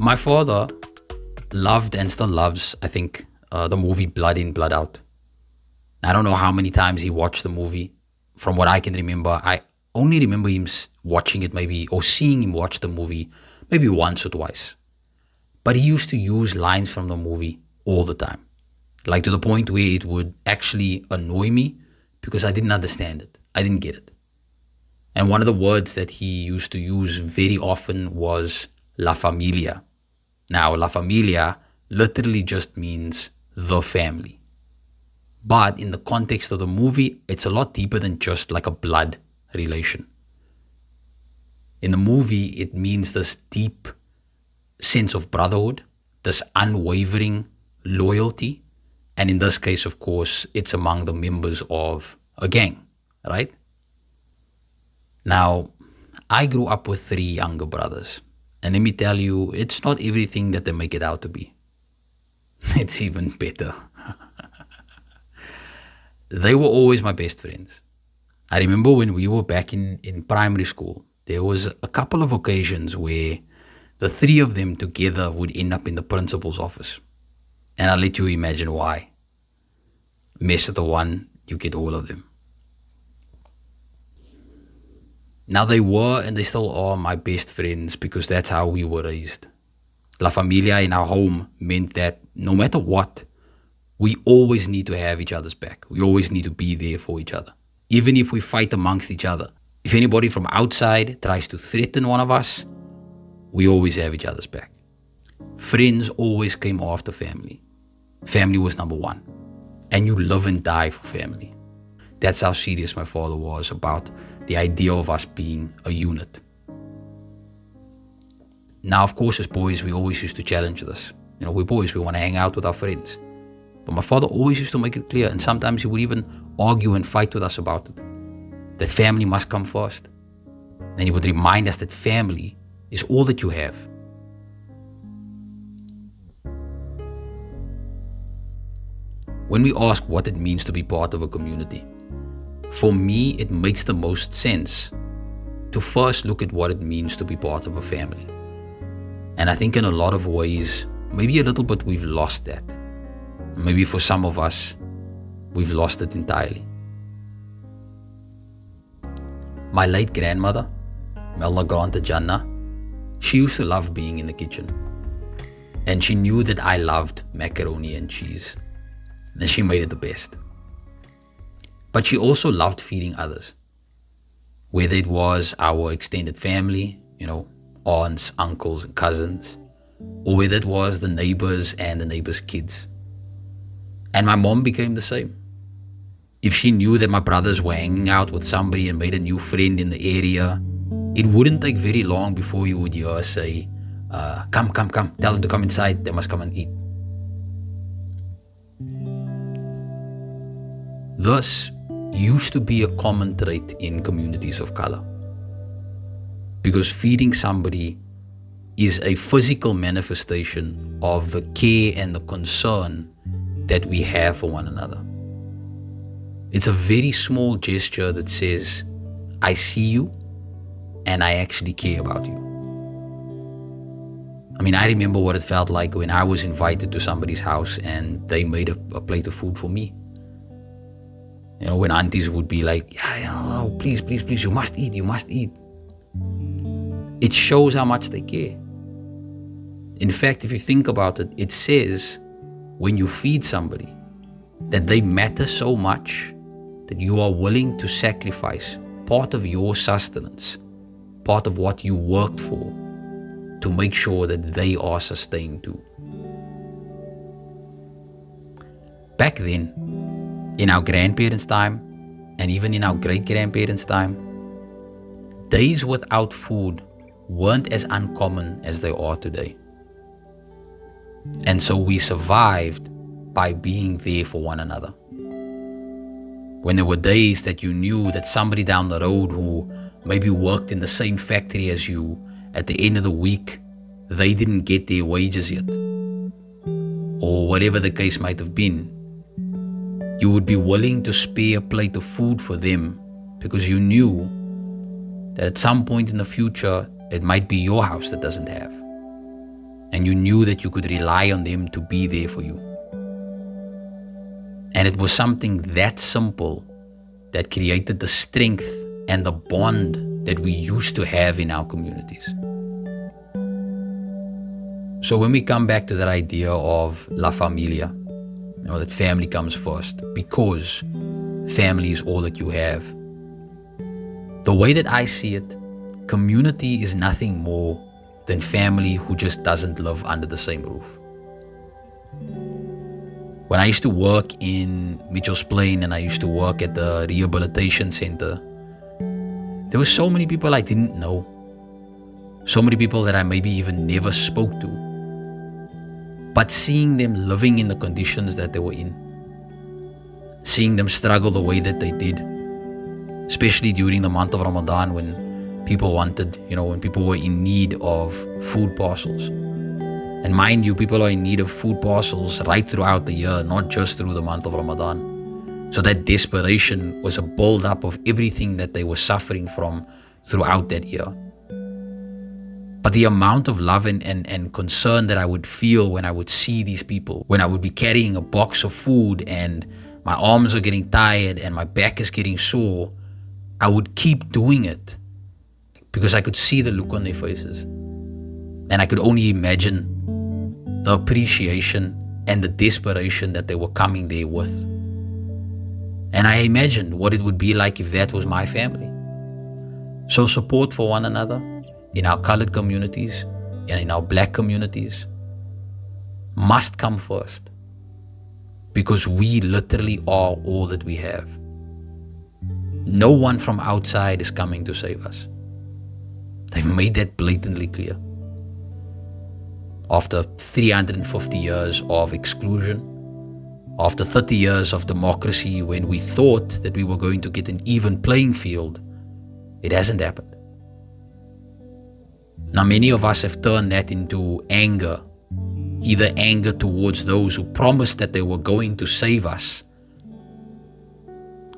My father loved and still loves, I think, the movie Blood In, Blood Out. I don't know how many times he watched the movie. From what I can remember, I only remember him watching it maybe, or seeing him watch the movie maybe once or twice. But he used to use lines from the movie all the time, like to the point where it would actually annoy me because I didn't understand it. I didn't get it. And one of the words that he used to use very often was La Familia. Now, La Familia literally just means the family. But in the context of the movie, it's a lot deeper than just like a blood relation. In the movie, it means this deep sense of brotherhood, this unwavering loyalty. And in this case, of course, it's among the members of a gang, right? Now, I grew up with 3 younger brothers. And let me tell you, it's not everything that they make it out to be. It's even better. They were always my best friends. I remember when we were back in primary school, there was a couple of occasions where the 3 of them together would end up in the principal's office. And I'll let you imagine why. Mess with the one, you get all of them. Now they were and they still are my best friends because that's how we were raised. La Familia in our home meant that no matter what, we always need to have each other's back. We always need to be there for each other. Even if we fight amongst each other. If anybody from outside tries to threaten one of us, we always have each other's back. Friends always came after family. Family was number 1. And you live and die for family. That's how serious my father was about the idea of us being a unit. Now, of course, as boys, we always used to challenge this. We're boys, we want to hang out with our friends. But my father always used to make it clear, and sometimes he would even argue and fight with us about it, that family must come first. And he would remind us that family is all that you have. When we ask what it means to be part of a community, for me, it makes the most sense to first look at what it means to be part of a family. And I think in a lot of ways, maybe a little bit we've lost that. Maybe for some of us, we've lost it entirely. My late grandmother, Melna Granta Janna, she used to love being in the kitchen. And she knew that I loved macaroni and cheese. And she made it the best. But she also loved feeding others. Whether it was our extended family, aunts, uncles, and cousins, or whether it was the neighbors and the neighbors' kids. And my mom became the same. If she knew that my brothers were hanging out with somebody and made a new friend in the area, it wouldn't take very long before you would hear her say, come, tell them to come inside, they must come and eat. This used to be a common trait in communities of color. Because feeding somebody is a physical manifestation of the care and the concern that we have for one another. It's a very small gesture that says, I see you and I actually care about you. I remember what it felt like when I was invited to somebody's house and they made a plate of food for me. When aunties would be like, please, you must eat. It shows how much they care. In fact, if you think about it, it says when you feed somebody that they matter so much that you are willing to sacrifice part of your sustenance, part of what you worked for, to make sure that they are sustained too. Back then, in our grandparents' time, and even in our great-grandparents' time, days without food weren't as uncommon as they are today. And so we survived by being there for one another. When there were days that you knew that somebody down the road who maybe worked in the same factory as you, at the end of the week, they didn't get their wages yet, or whatever the case might have been, you would be willing to spare a plate of food for them because you knew that at some point in the future, it might be your house that doesn't have. and you knew that you could rely on them to be there for you. And it was something that simple that created the strength and the bond that we used to have in our communities. So when we come back to that idea of La Familia, that family comes first, because family is all that you have. The way that I see it, community is nothing more than family who just doesn't live under the same roof. When I used to work in Mitchell's Plain and I used to work at the rehabilitation center, there were so many people I didn't know. So many people that I maybe even never spoke to. But seeing them living in the conditions that they were in, seeing them struggle the way that they did, especially during the month of Ramadan when people wanted, when people were in need of food parcels. And mind you, people are in need of food parcels right throughout the year, not just through the month of Ramadan. So that desperation was a build-up of everything that they were suffering from throughout that year. But the amount of love and concern that I would feel when I would see these people, when I would be carrying a box of food and my arms are getting tired and my back is getting sore, I would keep doing it because I could see the look on their faces. And I could only imagine the appreciation and the desperation that they were coming there with. And I imagined what it would be like if that was my family. So support for one another in our colored communities and in our black communities must come first, because we literally are all that we have. No one from outside is coming to save us. They've made that blatantly clear. After 350 years of exclusion, after 30 years of democracy, when we thought that we were going to get an even playing field, it hasn't happened. Now, many of us have turned that into anger, either anger towards those who promised that they were going to save us,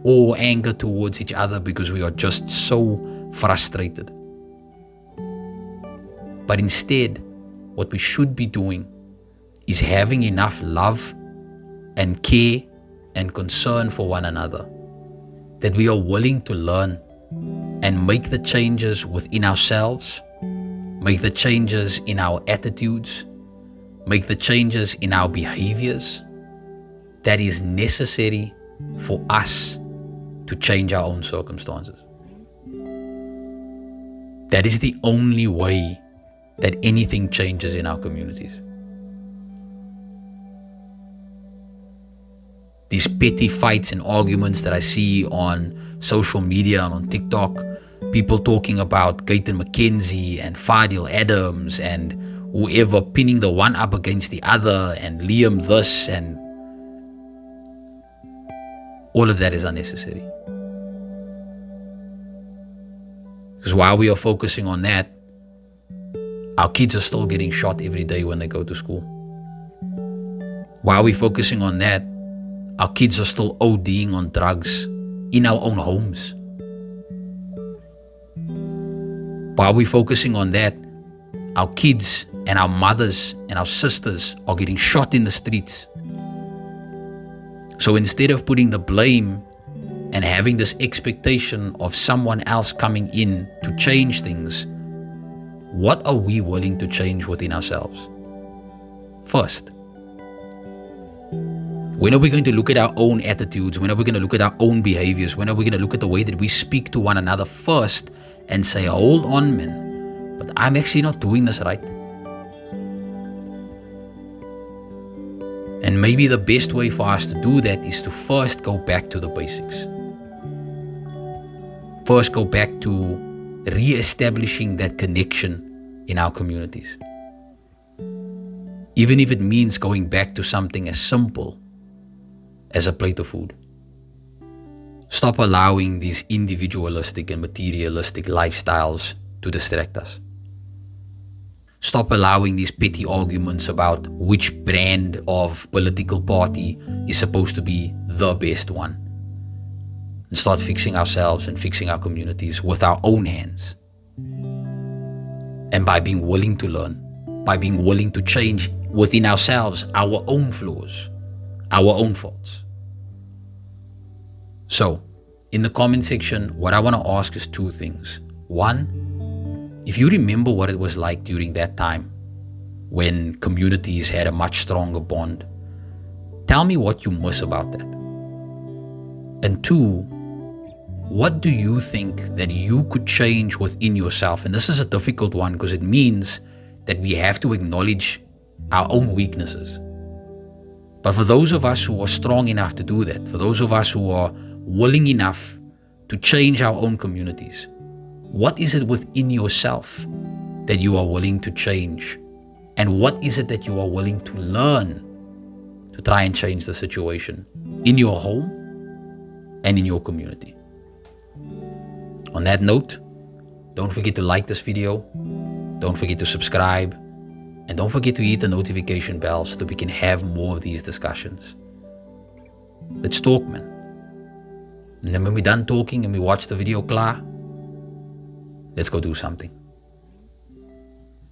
or anger towards each other because we are just so frustrated. But instead, what we should be doing is having enough love and care and concern for one another that we are willing to learn and make the changes within ourselves, make the changes in our attitudes, make the changes in our behaviors that is necessary for us to change our own circumstances. That is the only way that anything changes in our communities. These petty fights and arguments that I see on social media and on TikTok, people talking about Gayton McKenzie and Fadil Adams and whoever pinning the one up against the other and Liam this, and all of that is unnecessary. Because while we are focusing on that, our kids are still getting shot every day when they go to school. While we're focusing on that, our kids are still ODing on drugs in our own homes. While we're focusing on that, our kids and our mothers and our sisters are getting shot in the streets. So instead of putting the blame and having this expectation of someone else coming in to change things, what are we willing to change within ourselves first? When are we going to look at our own attitudes? When are we going to look at our own behaviors? When are we going to look at the way that we speak to one another first and say, hold on, man, but I'm actually not doing this right? And maybe the best way for us to do that is to first go back to the basics. First go back to re-establishing that connection in our communities. Even if it means going back to something as simple as a plate of food. Stop allowing these individualistic and materialistic lifestyles to distract us. Stop allowing these petty arguments about which brand of political party is supposed to be the best one. And start fixing ourselves and fixing our communities with our own hands. And by being willing to learn by being willing to change within ourselves our own flaws, our own faults. So, in the comment section, what I want to ask is two things. One, if you remember what it was like during that time when communities had a much stronger bond, tell me what you miss about that. And two, what do you think that you could change within yourself? And this is a difficult one because it means that we have to acknowledge our own weaknesses. But for those of us who are strong enough to do that, for those of us who are willing enough to change our own communities, what is it within yourself that you are willing to change? And what is it that you are willing to learn to try and change the situation in your home and in your community? On that note, don't forget to like this video, don't forget to subscribe, and don't forget to hit the notification bell so that we can have more of these discussions. Let's talk, man. And then when we're done talking and we watch the video, klaar, let's go do something.